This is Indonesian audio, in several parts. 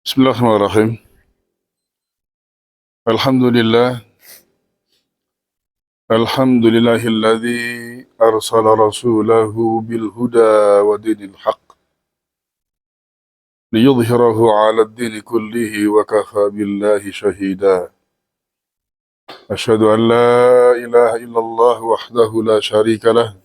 Bismillahirrahmanirrahim. Alhamdulillah. Alhamdulillahilladzi arsala rasulahu bil huda wa dinil haqq liyudhhirahu 'ala ad-dini kullihi wa kafa billahi shahida. Asyhadu an la ilaha illallah wahdahu la syarika lah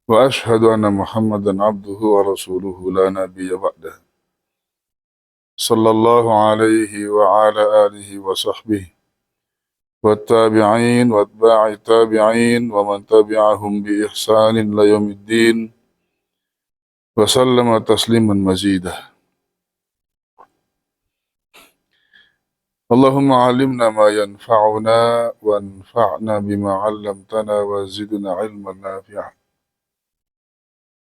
wa asyhadu anna Muhammadan 'abduhu wa rasuluhu la nabiyya ba'dah. Sallallahu alaihi wa ala alihi wa sahbihi والتابعين واتباع التابعين ومن تبعهم بإحسان إلى يوم الدين وسلم تسليما مزيدا. اللهم علمنا ما ينفعنا وانفعنا بما علمتنا وزدنا علما نافعا.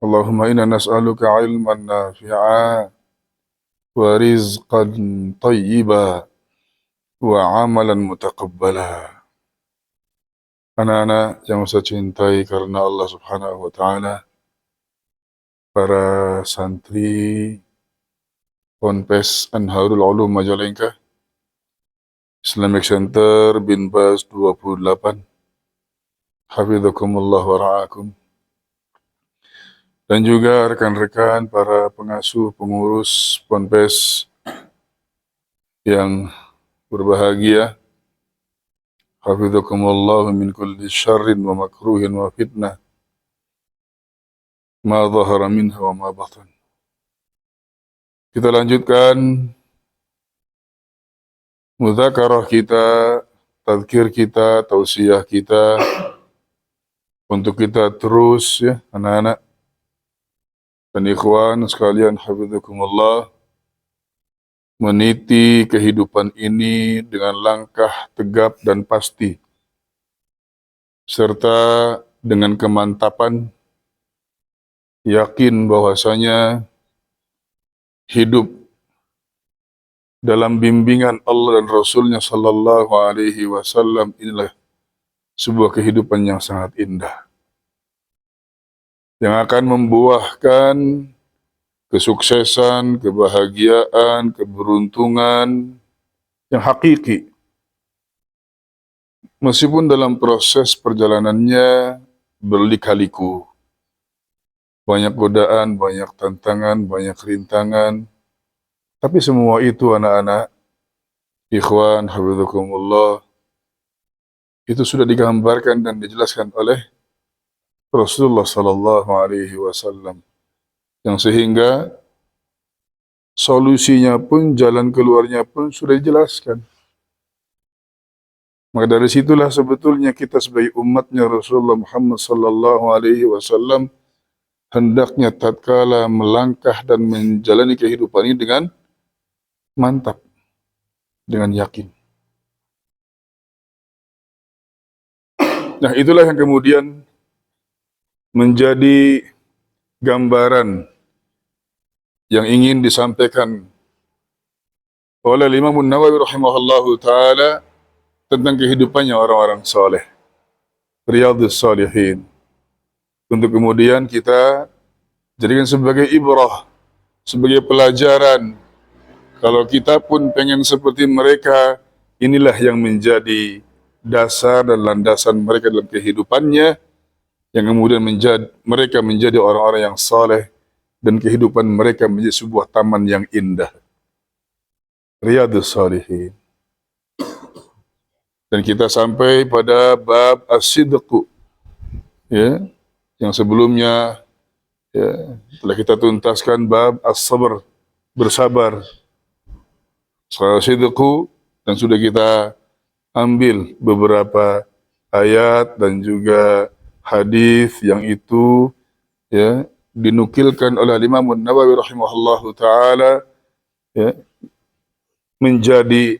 اللهم إنا نسألك علما نافعا ورزقا طيبا وعملا متقبلا. Anak-anak yang saya cintai karena Allah Subhanahu wa Ta'ala, para santri Ponpes Anharul Ulum Majalengka, Islamic Center Bin Baz 28, Hafidhakumullah wa ra'akum, dan juga rekan-rekan para pengasuh pengurus Ponpes yang berbahagia, Hafidhakumullah min kulli syarrin wa makruhin wa fitnah ma zahara minha wa ma batan. Kita lanjutkan mudzakarah kita, tazkir kita, tausiah kita untuk kita terus, ya anak-anak dan ikhwan sekalian, hafidhakumullah, meniti kehidupan ini dengan langkah tegap dan pasti, serta dengan kemantapan, yakin bahwasanya hidup dalam bimbingan Allah dan Rasulnya Sallallahu Alaihi Wasallam inilah sebuah kehidupan yang sangat indah, yang akan membuahkan kesuksesan, kebahagiaan, keberuntungan yang hakiki. Meskipun dalam proses perjalanannya berlika-liku, banyak godaan, banyak tantangan, banyak rintangan, tapi semua itu anak-anak, ikhwan, hafidhakumullah, itu sudah digambarkan dan dijelaskan oleh Rasulullah Sallallahu Alaihi Wasallam, yang sehingga solusinya pun, jalan keluarnya pun sudah dijelaskan. Maka dari situlah sebetulnya kita sebagai umatnya Rasulullah Muhammad Sallallahu Alaihi Wasallam hendaknya tatkala melangkah dan menjalani kehidupan ini dengan mantap, dengan yakin. Nah, itulah yang kemudian menjadi gambaran yang ingin disampaikan oleh Imam Nawawi rahimahullahu ta'ala tentang kehidupannya orang-orang saleh, Riyadhus Shalihin, untuk kemudian kita jadikan sebagai ibrah, sebagai pelajaran. Kalau kita pun pengen seperti mereka, inilah yang menjadi dasar dan landasan mereka dalam kehidupannya, yang kemudian mereka menjadi orang-orang yang saleh, dan kehidupan mereka menjadi sebuah taman yang indah. Riyadhus Shalihin. Dan kita sampai pada bab as-sidqu, ya, yang sebelumnya, ya, telah kita tuntaskan bab as-sabr, bersabar. As-sidqu, dan sudah kita ambil beberapa ayat dan juga hadis yang itu, ya, dinukilkan oleh Imam Nawawi rahimahullahu ta'ala, ya, menjadi,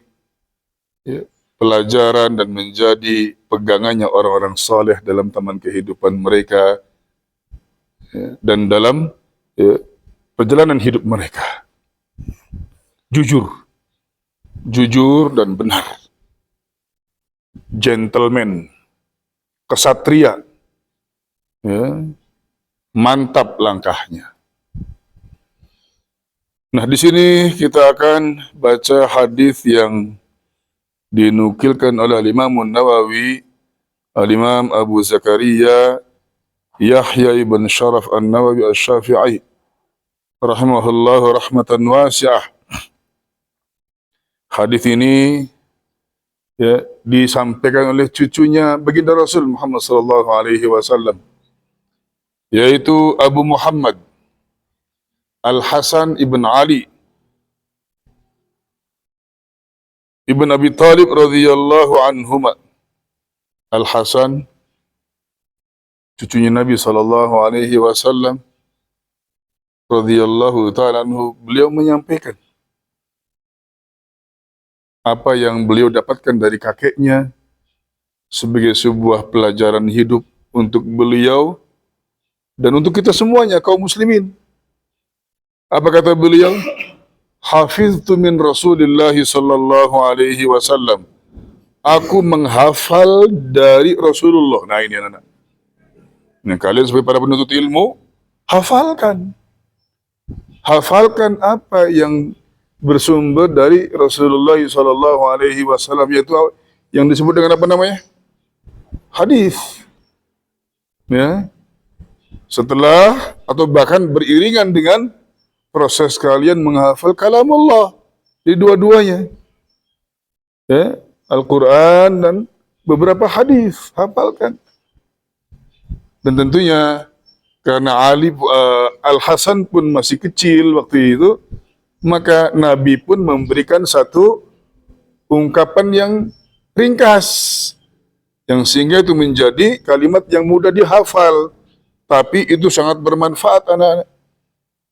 ya, pelajaran dan menjadi pegangannya orang-orang saleh dalam taman kehidupan mereka, ya, dan dalam, ya, perjalanan hidup mereka. Jujur dan benar, gentleman, kesatria, ya, mantap langkahnya. Nah, di sini kita akan baca hadis yang dinukilkan oleh Imam Nawawi, Imam Abu Zakaria Yahya ibn Sharaf An-Nawawi Asy-Syafi'i rahimahullahu rahmatan wasi'ah. Hadis ini disampaikan oleh cucunya baginda Rasul Muhammad sallallahu alaihi wasallam, yaitu Abu Muhammad Al-Hasan ibn Ali ibn Abi Talib radhiyallahu anhuma. Al-Hasan cucunya Nabi sallallahu alaihi wasallam radhiyallahu ta'ala anhu, beliau menyampaikan apa yang beliau dapatkan dari kakeknya sebagai sebuah pelajaran hidup untuk beliau dan untuk kita semuanya kaum muslimin. Apa kata beliau? Hafiztu min Rasulillah sallallahu alaihi wasallam. Aku menghafal dari Rasulullah. Nah, ini anak-anak. Nah, kalian sebagai para penuntut ilmu, hafalkan. Hafalkan apa yang bersumber dari Rasulullah sallallahu alaihi wasallam, yaitu yang disebut dengan apa namanya? Hadis. Ya. Setelah atau bahkan beriringan dengan proses kalian menghafal kalam Allah di dua-duanya, ya, Al-Quran dan beberapa hadis, hafalkan. Dan tentunya karena Al-Hasan pun masih kecil waktu itu, maka Nabi pun memberikan satu ungkapan yang ringkas, yang sehingga itu menjadi kalimat yang mudah dihafal, tapi itu sangat bermanfaat anak-anak.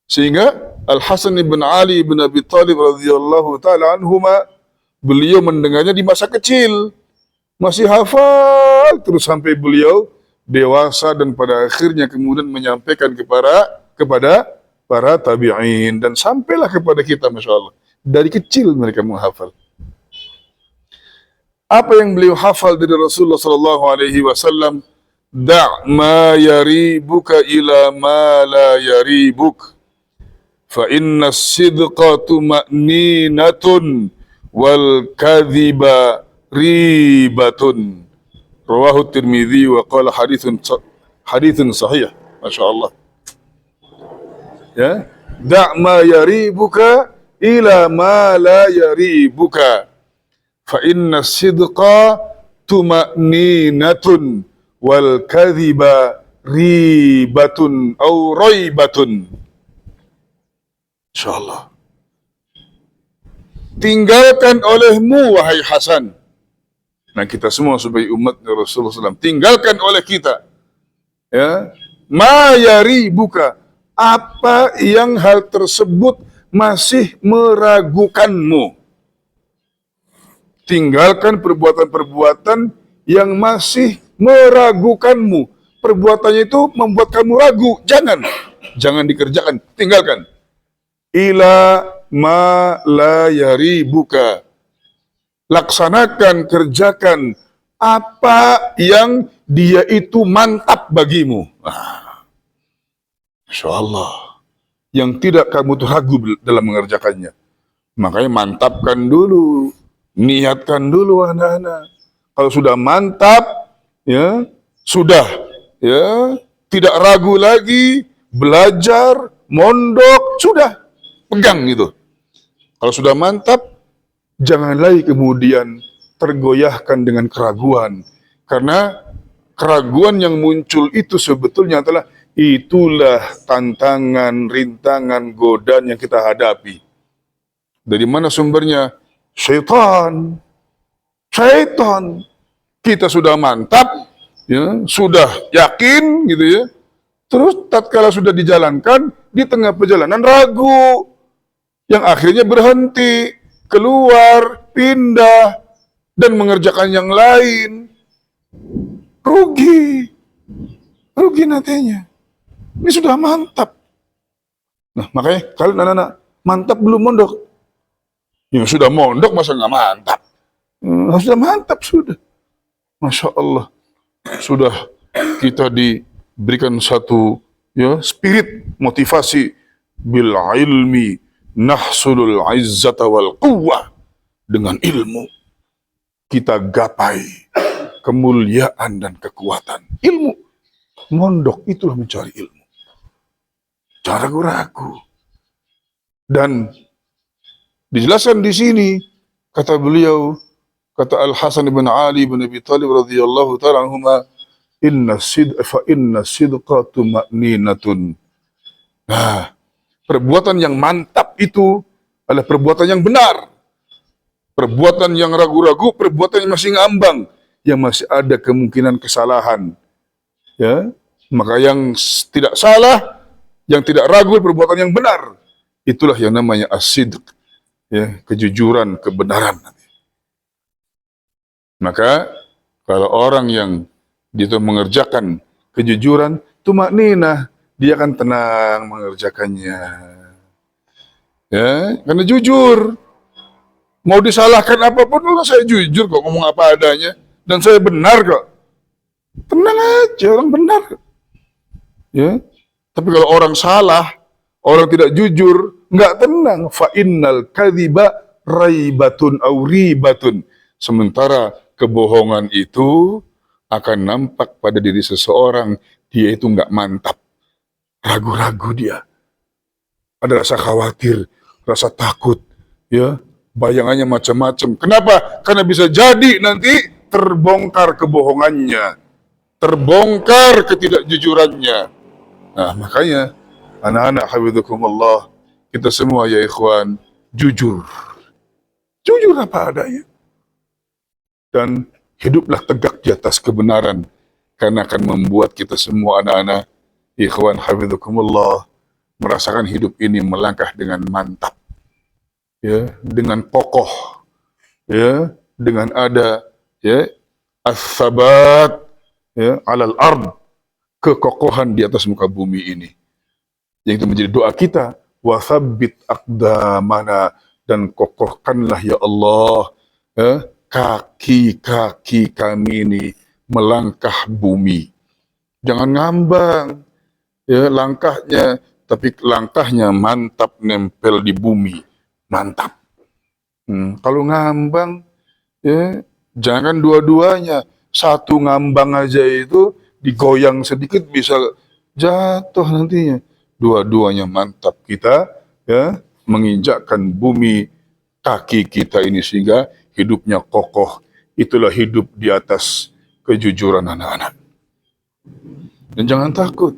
Sehingga Al-Hasan ibn Ali ibn Abi Talib radhiyallahu ta'ala anhuma, beliau mendengarnya di masa kecil, masih hafal terus sampai beliau dewasa dan pada akhirnya kemudian menyampaikan kepada para tabi'in dan sampailah kepada kita, Masya Allah. Dari kecil mereka menghafal. Apa yang beliau hafal dari Rasulullah sallallahu alaihi wasallam? Da' ma yaribuka ila ma la yaribuk. Fa inna as-sidqa tuma'ninatun wal kadhiba ribatun. Rawahu Tirmidzi wa qala haditsun sahih. Masya Allah. Ya, da' ma yaribuka ila ma la yaribuka. Fa inna as-sidqa tuma'ninatun wal kadhiba ribatun au raibatun. Insyaallah. Tinggalkan olehmu wahai Hasan. Nah, kita semua sebagai umat Rasulullah SAW, tinggalkan oleh kita, ya, ma yaribuka, apa yang hal tersebut masih meragukanmu. Tinggalkan perbuatan-perbuatan yang masih meragukanmu. Perbuatannya itu membuat kamu ragu. Jangan dikerjakan, tinggalkan. Ila ma la yaribuka. Laksanakan, kerjakan apa yang dia itu mantap bagimu. Insya Allah. Yang tidak kamu tuh ragu dalam mengerjakannya. Makanya mantapkan dulu. Niatkan dulu anak-anak. Kalau sudah mantap, ya, sudah, ya, tidak ragu lagi, belajar, mondok, sudah, pegang gitu. Kalau sudah mantap, jangan lagi kemudian tergoyahkan dengan keraguan. Karena keraguan yang muncul itu sebetulnya itulah tantangan, rintangan, godaan yang kita hadapi. Dari mana sumbernya? Syaitan. Kita sudah mantap, ya, sudah yakin gitu ya. Terus tatkala sudah dijalankan, di tengah perjalanan ragu, yang akhirnya berhenti, keluar, pindah, dan mengerjakan yang lain. Rugi nantinya. Ini sudah mantap. Nah, makanya kalian anak-anak, mantap belum mondok? Ya sudah mondok masa nggak mantap? Sudah mantap sudah. Masya Allah. Sudah kita diberikan satu, ya, spirit motivasi bil ilmi nahsulul izzata wal quwwah. Dengan ilmu kita gapai kemuliaan dan kekuatan. Ilmu, mondok itulah mencari ilmu. Jangan ragu-ragu. Dan dijelaskan di sini, kata beliau, kata Al Hasan bin Ali bin Abi Thalib radhiyallahu ta'ala anhuma, inna sidqa tuma'ninatun. Nah, perbuatan yang mantap itu adalah perbuatan yang benar. Perbuatan yang ragu-ragu, perbuatan yang masih ngambang, yang masih ada kemungkinan kesalahan. Ya, maka yang tidak salah, yang tidak ragu perbuatan yang benar, itulah yang namanya as-sidq, ya, kejujuran, kebenaran. Maka kalau orang yang dia mengerjakan kejujuran, tumakninah, dia akan tenang mengerjakannya. Ya, karena jujur. Mau disalahkan apapun, saya jujur kok, ngomong apa adanya, dan saya benar kok. Tenang aja, orang benar. Ya, tapi kalau orang salah, orang tidak jujur, nggak tenang. Fa innal kadhiba raibatun aw ribatun. Sementara kebohongan itu akan nampak pada diri seseorang, dia itu nggak mantap, ragu-ragu dia, ada rasa khawatir, rasa takut, ya. Bayangannya macam-macam. Kenapa? Karena bisa jadi nanti terbongkar kebohongannya, terbongkar ketidakjujurannya. Nah, makanya anak-anak hafidzakumullah, kita semua ya ikhwan, jujur. Jujur apa adanya. Dan hiduplah tegak di atas kebenaran, karena akan membuat kita semua anak-anak ikhwan hafidzakumullah merasakan hidup ini melangkah dengan mantap. Ya, dengan kokoh, ya, dengan ada, ya, as-sabat, ya, alal ard, kekokohan di atas muka bumi ini. Yang itu menjadi doa kita, wa tsabbit aqdamana, dan kokohkanlah ya Allah, ya, kaki-kaki kami ini melangkah bumi. Jangan ngambang, ya, langkahnya, tapi langkahnya mantap nempel di bumi. Mantap. Kalau ngambang, ya, jangan dua-duanya. Satu ngambang aja itu digoyang sedikit bisa jatuh nantinya. Dua-duanya mantap, kita, ya, menginjakkan bumi kaki kita ini sehingga hidupnya kokoh. Itulah hidup di atas kejujuran anak-anak. Dan jangan takut.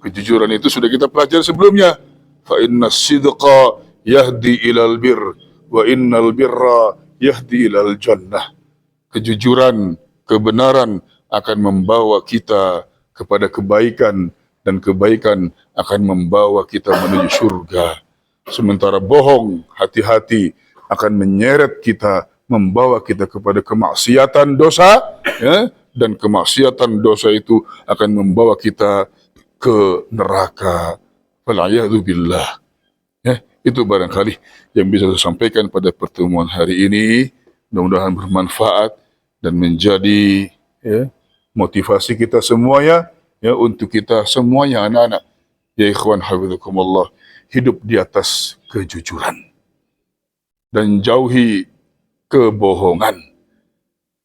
Kejujuran itu sudah kita pelajari sebelumnya. Fa inna sidqa yahdi ilal bir, wa innal birra yahdi ilal jannah. Kejujuran, kebenaran akan membawa kita kepada kebaikan, dan kebaikan akan membawa kita menuju surga. Sementara bohong, hati-hati, akan menyeret kita, membawa kita kepada kemaksiatan dosa, ya, dan kemaksiatan dosa itu akan membawa kita ke neraka. Wal'iyadzu billah. Ya, itu barangkali yang bisa saya sampaikan pada pertemuan hari ini. Mudah-mudahan bermanfaat dan menjadi, ya, motivasi kita semuanya, ya, untuk kita semuanya anak-anak, ya ikhwan hafizakumullah, hidup di atas kejujuran dan jauhi kebohongan.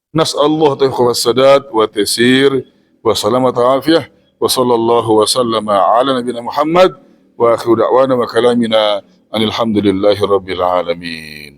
Nas'allahu ta'ala sadat wa tasir wa salamat afiyah wa sallallahu wa sallama ala nabiyina Muhammad wa akhiru da'wana wa kalamina anil hamdulillahi rabbil alamin.